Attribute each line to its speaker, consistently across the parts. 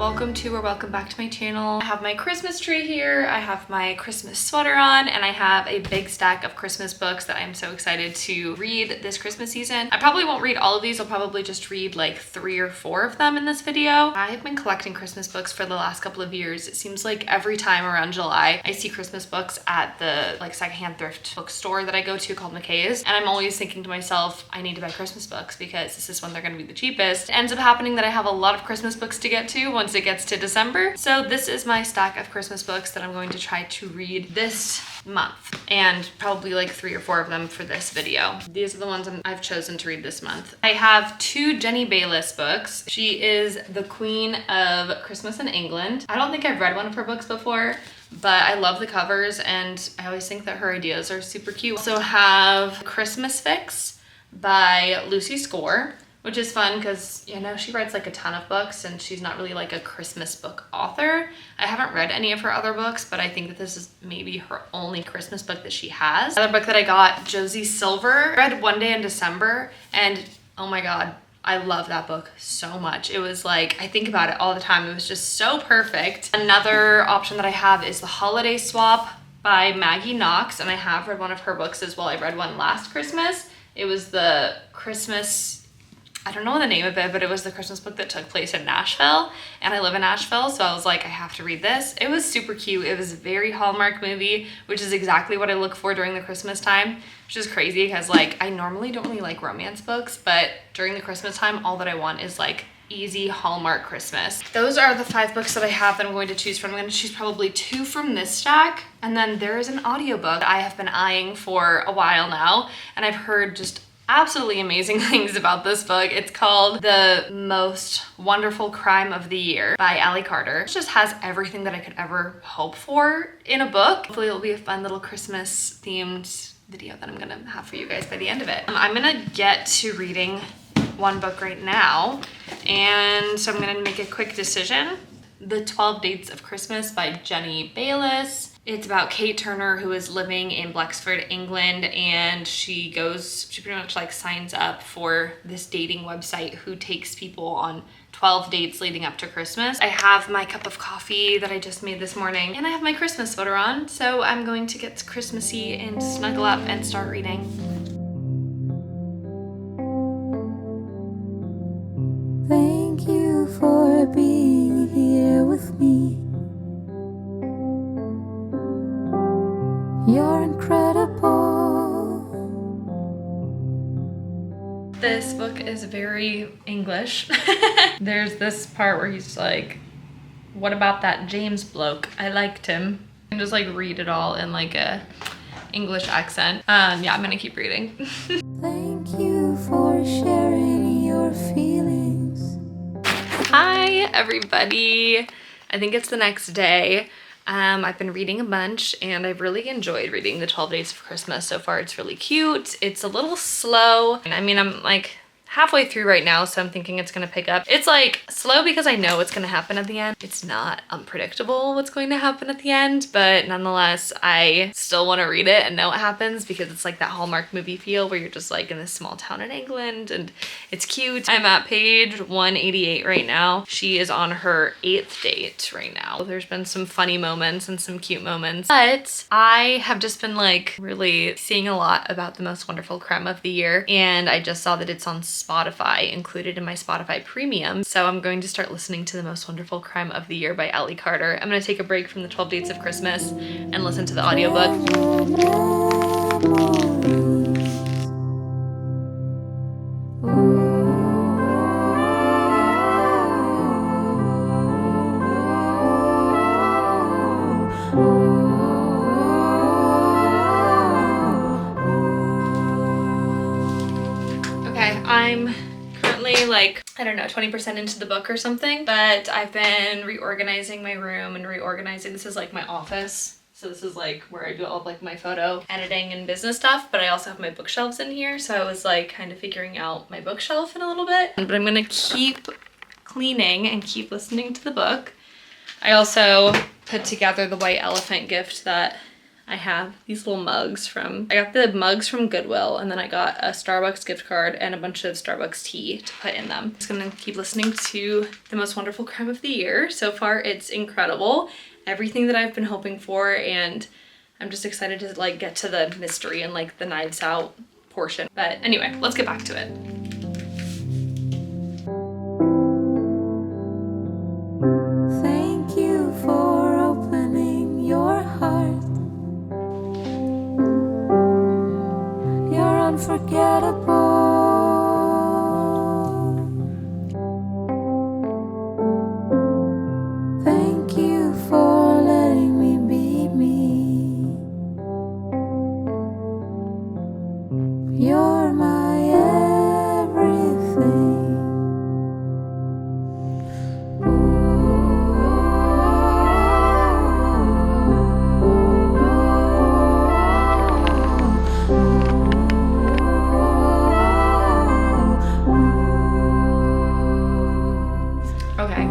Speaker 1: Welcome to or welcome back to my channel. I have my Christmas tree here, I have my Christmas sweater on, and I have a big stack of Christmas books that I'm so excited to read this Christmas season. I probably won't read all of these, I'll probably just read like 3 or 4 of them in this video. I've been collecting Christmas books for the last couple of years. It seems like every time around July, I see Christmas books at the like secondhand thrift bookstore that I go to called McKay's, and I'm always thinking to myself, I need to buy Christmas books because this is when they're gonna be the cheapest. It ends up happening that I have a lot of Christmas books to get to once it gets to December. So this is my stack of Christmas books that I'm going to try to read this month, and probably like 3 or 4 of them for this video. These are the ones I've chosen to read this month. I have 2 Jenny Bayliss books. She is the queen of Christmas in England. I don't think I've read one of her books before, but I love the covers and I always think that her ideas are super cute. Also have Christmas Fix by Lucy Score, which is fun because, you know, she writes like a ton of books and she's not really like a Christmas book author. I haven't read any of her other books, but I think that this is maybe her only Christmas book that she has. Another book that I got, Josie Silver. I read One Day in December, and oh my God, I love that book so much. It was like, I think about it all the time. It was just so perfect. Another option that I have is The Holiday Swap by Maggie Knox, and I have read one of her books as well. I read one last Christmas. It was the Christmas, I don't know the name of it, but it was the Christmas book that took place in Nashville, and I live in Nashville, so I was like, I have to read this. It was super cute. It was a very Hallmark movie, which is exactly what I look for during the Christmas time, which is crazy because like I normally don't really like romance books, but during the Christmas time, all that I want is like easy Hallmark Christmas. Those are the 5 books that I have that I'm going to choose from. I'm going to choose probably 2 from this stack, and then there is an audiobook I have been eyeing for a while now, and I've heard just absolutely amazing things about this book. It's called The Most Wonderful Crime of the Year by Ali Carter. It just has everything that I could ever hope for in a book. Hopefully it'll be a fun little Christmas themed video that I'm gonna have for you guys by the end of it. I'm gonna get to reading one book right now, and so I'm gonna make a quick decision. The 12 Dates of Christmas by Jenny Bayliss. It's about Kate Turner, who is living in Blacksford, England, and she pretty much like signs up for this dating website who takes people on 12 dates leading up to Christmas. I have my cup of coffee that I just made this morning, and I have my Christmas sweater on, so I'm going to get Christmassy and snuggle up and start reading.
Speaker 2: Thank you for being here with me. You're incredible.
Speaker 1: This book is very English. There's this part where he's like, what about that James bloke? I liked him. And just like read it all in like a English accent. Yeah, I'm gonna keep reading.
Speaker 2: Thank you for sharing your feelings.
Speaker 1: Hi, everybody. I think it's the next day. I've been reading a bunch and I've really enjoyed reading the 12 Days of Christmas so far. It's really cute. It's a little slow. I mean, I'm like halfway through right now, so I'm thinking it's gonna pick up. It's like slow because I know what's gonna happen at the end. It's not unpredictable what's going to happen at the end, but nonetheless, I still want to read it and know what happens because it's like that Hallmark movie feel where you're just like in this small town in England and it's cute. I'm at page 188 right now. She is on her 8th date right now. There's been some funny moments and some cute moments, but I have just been like really seeing a lot about The Most Wonderful Crime of the Year, and I just saw that it's on Spotify, included in my Spotify premium. So I'm going to start listening to The Most Wonderful Crime of the Year by Ali Carter. I'm gonna take a break from the 12 Dates of Christmas and listen to the audiobook. Okay, I'm currently like, I don't know, 20% into the book or something, but I've been reorganizing my room and reorganizing. This is like my office. So this is like where I do all of like my photo editing and business stuff, but I also have my bookshelves in here. So I was like kind of figuring out my bookshelf in a little bit, but I'm gonna keep cleaning and keep listening to the book. I also put together the white elephant gift that I have these little mugs I got the mugs from Goodwill, and then I got a Starbucks gift card and a bunch of Starbucks tea to put in them. I'm just gonna keep listening to The Most Wonderful Crime of the Year. So far, it's incredible. Everything that I've been hoping for, and I'm just excited to like get to the mystery and like the knives out portion. But anyway, let's get back to it.
Speaker 2: Thank you for opening your heart. You're unforgettable. Thank you for letting me be me. You're my everything.
Speaker 1: Okay,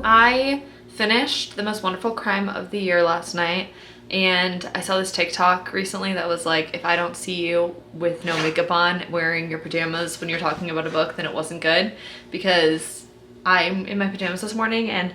Speaker 1: I finished The Most Wonderful Crime of the Year last night, and I saw this TikTok recently that was like, if I don't see you with no makeup on wearing your pajamas when you're talking about a book, then it wasn't good. Because I'm in my pajamas this morning and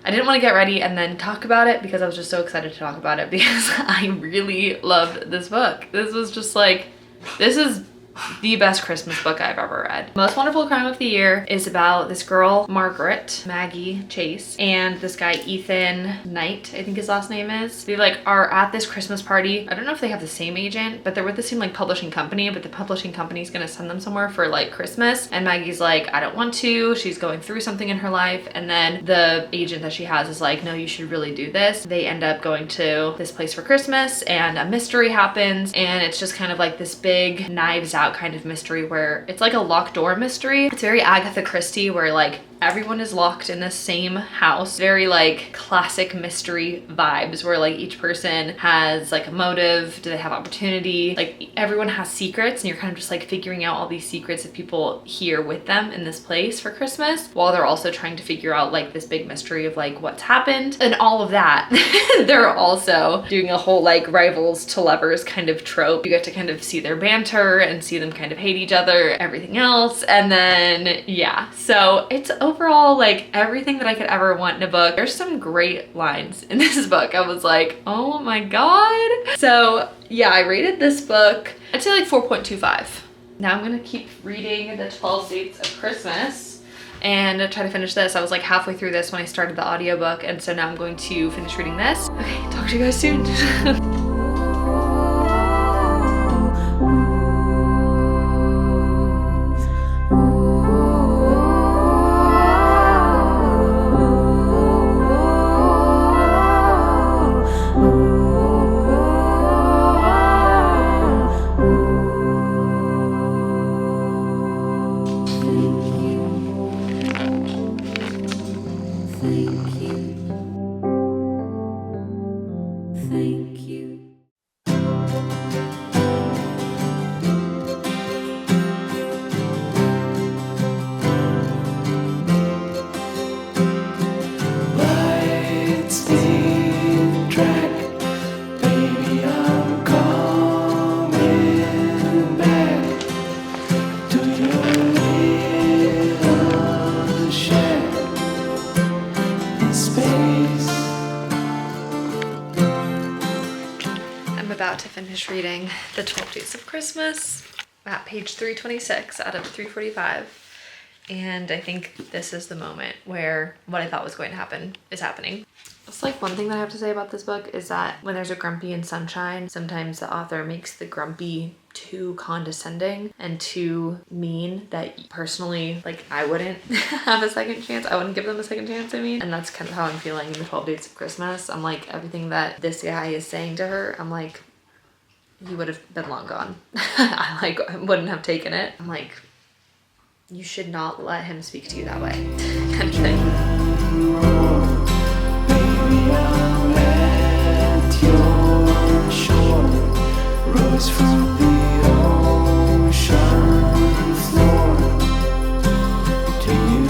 Speaker 1: I didn't want to get ready and then talk about it because I was just so excited to talk about it because I really loved this book. This was just like, this is the best Christmas book I've ever read. Most Wonderful Crime of the Year is about this girl, Margaret, Maggie Chase, and this guy, Ethan Knight, I think his last name is. They like are at this Christmas party. I don't know if they have the same agent, but they're with the same like publishing company, but the publishing company is gonna send them somewhere for like Christmas. And Maggie's like, I don't want to. She's going through something in her life. And then the agent that she has is like, no, you should really do this. They end up going to this place for Christmas and a mystery happens. And it's just kind of like this big Knives Out kind of mystery where it's like a locked door mystery. It's very Agatha Christie where like everyone is locked in the same house. Very like classic mystery vibes where like each person has like a motive. Do they have opportunity? Like everyone has secrets and you're kind of just like figuring out all these secrets of people here with them in this place for Christmas while they're also trying to figure out like this big mystery of like what's happened and all of that. They're also doing a whole like rivals to lovers kind of trope. You get to kind of see their banter and see them kind of hate each other, everything else. And then yeah, so it's overall like everything that I could ever want in a book. There's some great lines in this book. I was like, oh my God. So yeah, I rated this book, I'd say like 4.25. Now I'm gonna keep reading the 12 Dates of Christmas and try to finish this. I was like halfway through this when I started the audiobook, and so now I'm going to finish reading this. Okay, talk to you guys soon.
Speaker 2: Thank you.
Speaker 3: Lightspeed track, baby, I'm coming back to your little shack in space.
Speaker 1: I'm about to finish reading The 12 Days of Christmas at page 326 out of 345. And I think this is the moment where what I thought was going to happen is happening. It's like one thing that I have to say about this book is that when there's a grumpy and sunshine, sometimes the author makes the grumpy too condescending and too mean that personally, like, I wouldn't have a second chance. I wouldn't give them a second chance, I mean. And that's kind of how I'm feeling in The 12 Days of Christmas. I'm like, everything that this guy is saying to her, I'm like, he would have been long gone. I like wouldn't have taken it. I'm like, you should not let him speak to you that way. Kind of thing.
Speaker 3: Baby, I'm at your shore, rose from the ocean floor to you.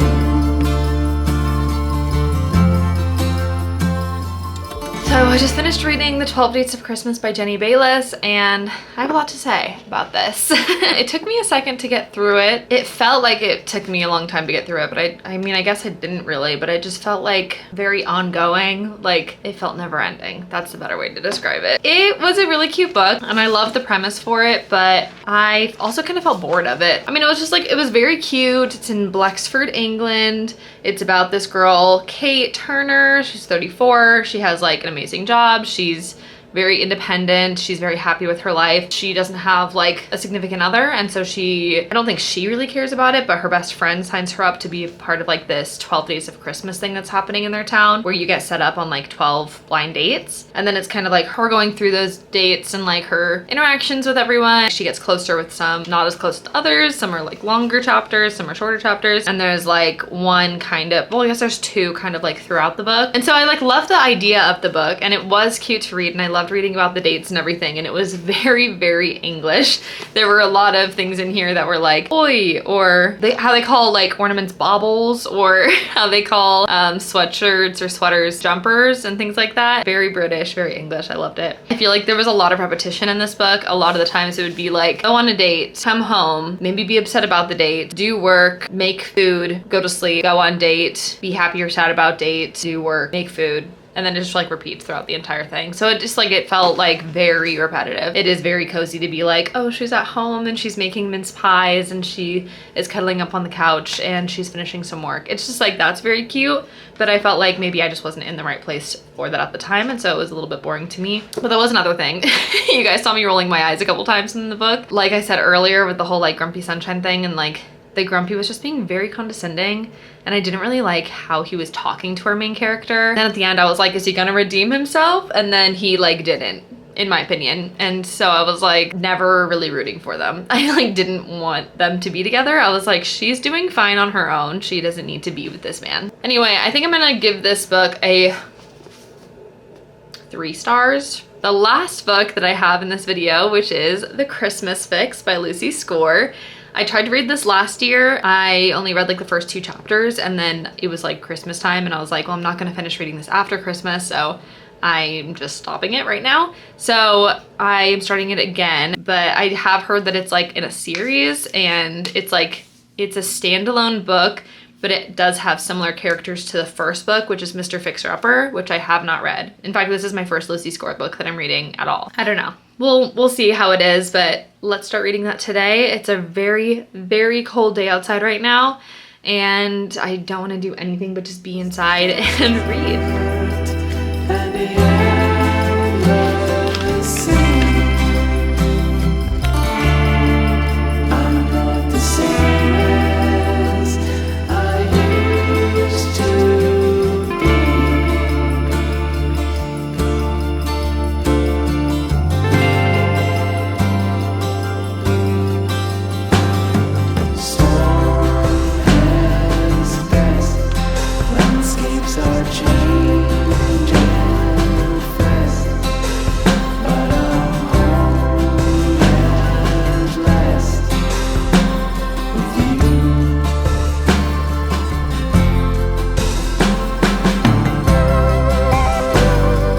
Speaker 1: So I just finished reading The 12 Dates of Christmas by Jenny Bayless, and I have a lot to say about this. It took me a second to get through it. It felt like it took me a long time to get through it, but I mean, I guess it didn't really, but it just felt like very ongoing. Like, it felt never ending. That's the better way to describe it. It was a really cute book, and I loved the premise for it, but I also kind of felt bored of it. I mean, it was just like, it was very cute. It's in Blacksford, England. It's about this girl, Kate Turner. She's 34. She has like an amazing job. She's very independent. She's very happy with her life. She doesn't have like a significant other, and so I don't think she really cares about it, but her best friend signs her up to be a part of like this 12 Days of Christmas thing that's happening in their town, where you get set up on like 12 blind dates. And then it's kind of like her going through those dates and like her interactions with everyone. She gets closer with some, not as close to others. Some are like longer chapters, some are shorter chapters. And there's like one kind of, well, I guess there's two kind of like throughout the book. And so I like loved the idea of the book, and it was cute to read, and I loved reading about the dates and everything, and it was very, very English. There were a lot of things in here that were like oi, or how they call like ornaments baubles, or how they call sweatshirts or sweaters jumpers and things like that. Very British, very English. I loved it. I feel like there was a lot of repetition in this book. A lot of the times it would be like, go on a date, come home, maybe be upset about the date, do work, make food, go to sleep, go on date, be happy or sad about date, do work, make food. And then it just like repeats throughout the entire thing. So it just like, it felt like very repetitive. It is very cozy to be like, oh, she's at home and she's making mince pies and she is cuddling up on the couch and she's finishing some work. It's just like, that's very cute. But I felt like maybe I just wasn't in the right place for that at the time. And so it was a little bit boring to me. But that was another thing. You guys saw me rolling my eyes a couple times in the book. Like I said earlier with the whole like Grumpy Sunshine thing, and like the Grumpy was just being very condescending, and I didn't really like how he was talking to our main character. Then at the end I was like, is he gonna redeem himself? And then he like didn't, in my opinion. And so I was like never really rooting for them. I like didn't want them to be together. I was like, she's doing fine on her own. She doesn't need to be with this man. Anyway, I think I'm gonna give this book a 3 stars. The last book that I have in this video, which is The Christmas Fix by Lucy Score. I tried to read this last year. I only read like the first 2 chapters, and then it was like Christmas time, and I was like, well, I'm not gonna finish reading this after Christmas, so I'm just stopping it right now. So I am starting it again, but I have heard that it's like in a series, and it's like, it's a standalone book, but it does have similar characters to the first book, which is Mr. Fixer-Upper, which I have not read. In fact, this is my first Lucy Score book that I'm reading at all. I don't know. We'll see how it is, but let's start reading that today. It's a very, very cold day outside right now, and I don't want to do anything but just be inside and read.
Speaker 3: And the endless sea. I'm not the same as I used to be. Storm has passed, landscapes are changing fast, but I'm home at last with you.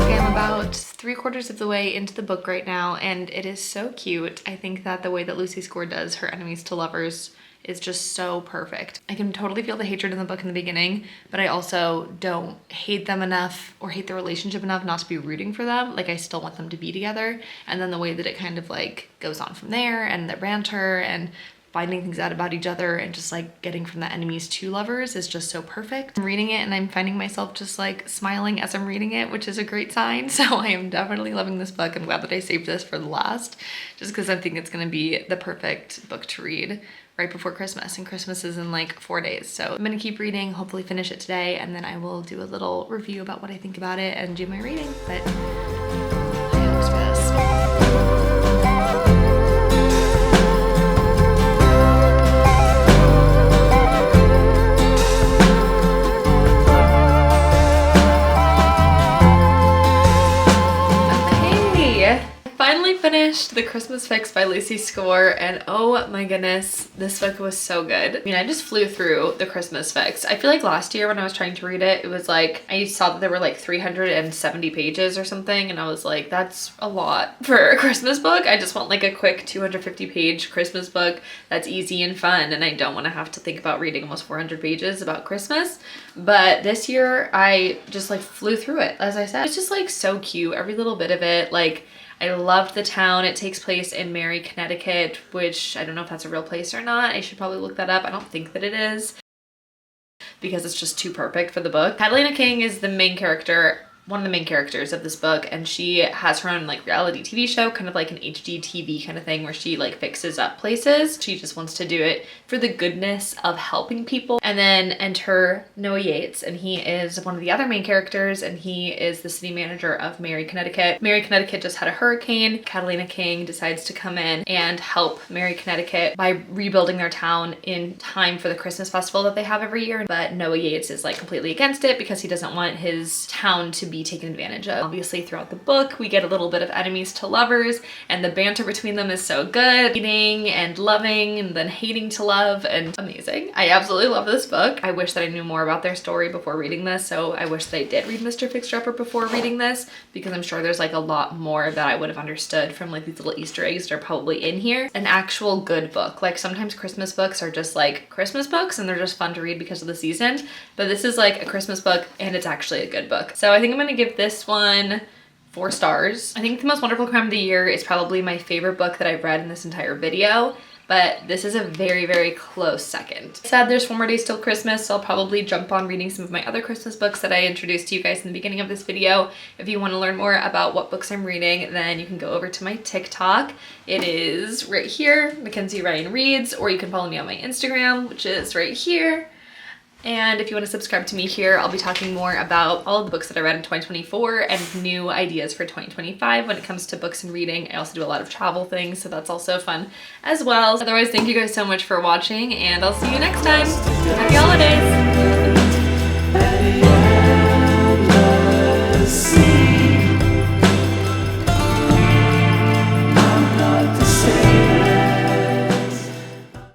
Speaker 1: Okay, I'm about 3/4 of the way into the book right now, and it is so cute. I think that the way that Lucy Score does her enemies to lovers is just so perfect. I can totally feel the hatred in the book in the beginning, but I also don't hate them enough or hate the relationship enough not to be rooting for them. Like, I still want them to be together. And then the way that it kind of like goes on from there, and the banter and finding things out about each other, and just like getting from the enemies to lovers is just so perfect. I'm reading it and I'm finding myself just like smiling as I'm reading it, which is a great sign. So I am definitely loving this book. I'm glad that I saved this for the last, just because I think it's gonna be the perfect book to read right before Christmas, and Christmas is in like 4 days. So I'm gonna keep reading, hopefully finish it today, and then I will do a little review about what I think about it and do my reading. But I hope for this. Finally finished finished The Christmas Fix by Lucy Score, and oh my goodness, this book was so good. I mean, I just flew through The Christmas Fix. I feel like last year when I was trying to read it, it was like, I saw that there were like 370 pages or something, and I was like, that's a lot for a Christmas book. I just want like a quick 250 page Christmas book that's easy and fun, and I don't want to have to think about reading almost 400 pages about Christmas. But this year I just like flew through it. As I said, it's just like so cute, every little bit of it. Like, I loved the town. It takes place in Mary, Connecticut, which I don't know if that's a real place or not. I should probably look that up. I don't think that it is, because it's just too perfect for the book. Catalina King is the main character, one of the main characters of this book, and she has her own like reality TV show, kind of like an HGTV kind of thing, where she like fixes up places. She just wants to do it for the goodness of helping people. And then enter Noah Yates, and he is one of the other main characters, and he is the city manager of Mary, Connecticut. Mary, Connecticut just had a hurricane. Catalina King decides to come in and help Mary, Connecticut by rebuilding their town in time for the Christmas festival that they have every year. But Noah Yates is like completely against it because he doesn't want his town to be taken advantage of. Obviously throughout the book we get a little bit of enemies to lovers, and the banter between them is so good. Hating and loving and then hating to love, and amazing. I absolutely love this book. I wish that I knew more about their story before reading this, so I wish that I did read Mr. Fixer-Upper before reading this, because I'm sure there's like a lot more that I would have understood from like these little Easter eggs that are probably in here. An actual good book. Like sometimes Christmas books are just like Christmas books and they're just fun to read because of the season, but this is like a Christmas book and it's actually a good book. So I think I'm gonna give this one 4 stars. I think The Most Wonderful Crime of the Year is probably my favorite book that I've read in this entire video, but this is a very, very close second. Sad there's 4 more days till Christmas, so I'll probably jump on reading some of my other Christmas books that I introduced to you guys in the beginning of this video. If you want to learn more about what books I'm reading, then you can go over to my TikTok. It is right here, Mackenzie Ryan Reads, or you can follow me on my Instagram, which is right here. And if you want to subscribe to me here, I'll be talking more about all of the books that I read in 2024 and new ideas for 2025 when it comes to books and reading. I also do a lot of travel things, so that's also fun as well. Otherwise, thank you guys so much for watching, and I'll see you next time. Happy holidays!